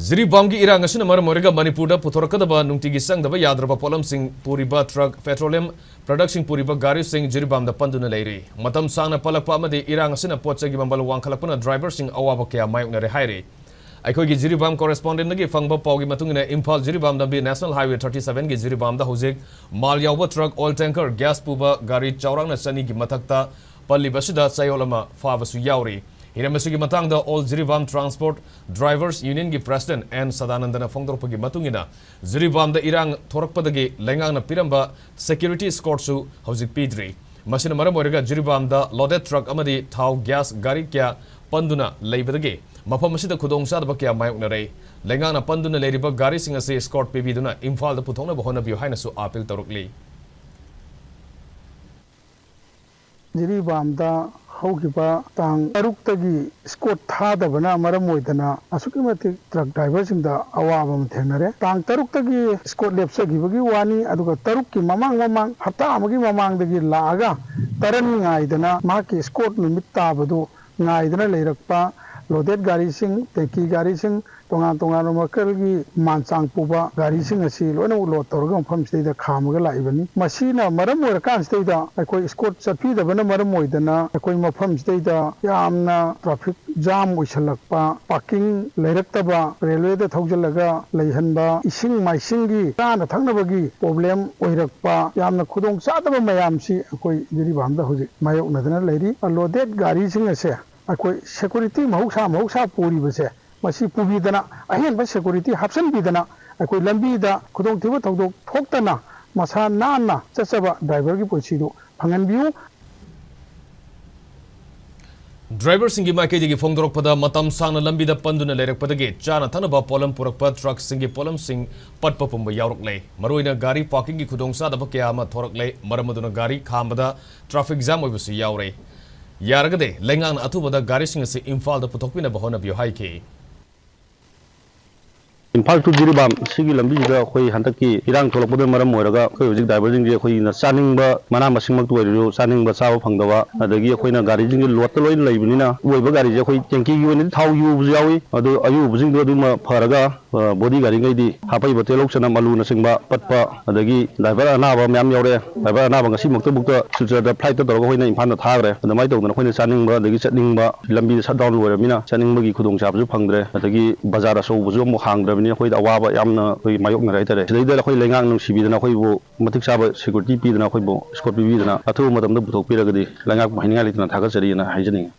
Jiribam ki irang asina maram oiraga Manipur da puthoknaba nungtigi sangdaba yadraba polam sing puriba truck petroleum production puriba gari sing Jiribam da panduna leire matam sangna palakpa amadi irang asina potchei gi mambal wangkhalakpana driver sing awaba kya mayoknare haire akhoi gi Jiribam correspondent nagi fangba pawgi matungina Imphal Jiribam da bi National Highway 37 gi Jiribam da hojek mal yawba truck oil tanker gas puba gari chaurangna sani gi mathakta palli basida chayolama fabasu yauri Hiramasugi matangda all Jiribam Transport Drivers Union gi President and Sadanandana Fongdorpagi matungina Jiribam da irang thorakpadagi lengang na piramba security escort su hojik pidri masina maram oiraga Jiribam da loaded truck amadi thau gas gari kya panduna leibadagi mafam asida khudong sadaba kya mayoknare lengang na panduna leiriba gari singa se escort pibiduna Imphal da puthoknaba hotnabiyu haina su appeal tourakli Jiribam da Haukipa tang taruktagi escort thadabana maram oidana asukimati truck driver singda awaba mathenare tang taruktagi escort lepsagibagi wani aduga tarukki mamang hapta amagi mamangdagi laaga taran ngaidana maki escort numit tabadu ngaidana leirakpa loaded gari sing teki gari sing tongan makalgi mansang puba gari sing asi loina load torga mafam sida khamaga laibani masina maram oirakan sida akoi escort chapidabana maram oidana akoi mafam sida yamna traffic jam oisalakpa parking leiraktaba railway da thaujallaga leihanba ising maisingi kana thangnabagi problem oirakpa yamna khudong chadaba mayamsi akoi Jiribam da hoji mayoknadana leiri loaded gari sing ase akoi security mahuksa puri base masi pibiduna ahenba security hapsan bidana akoi lambi da khudong thiba thogdok thoktana masa nana chachaba driver gi pochido phanganbiu Driver singi maike gi fongdorokpada matam sangna lambi da panduna leirakpadagi chana thanaba polam purakpa truck singi polam sing patpa pumba yaurokle maroina gari parking gi khudong sadaba kya ama thorokle maramaduna gari khambada traffic jam oibusi yaure Yaragade, lengang athubada gari sing se Imphal da puthoknaba hotnabiyu haike Imphal to Jiribam, Sigi Lambiga, Hoi Hantaki, Irang Tolopoda Maram Moraga, Hojik diverging the Hoi, Saningba, Manama Simak, Sanning Basao Pangava, the Giaquina Garijing, Lotaloy Labina, Webagari, Yankee, you and how you Zawi, or do you using the Duma Paraga, body garing, Happy Batelox and Maluna Singba, Patpa, the Gi, Diveranava, Mamure, Diveranava, Simak, such the plight of the Hoi in Panatare, and the Mito, when the Saningba, the Gisatingba, Lambi sat down where Mina, Saningba Kudong Shabu Pangre, the Gi Bazara so was Hang. Hoi awaba yamna hoi mayokna raitare sidai hoi lengang nung sibidana hoi bo matik saba security pidana hoi bo escort pibidana athu matamda buthok piragadi lengang mahinga litna thagasari na haijani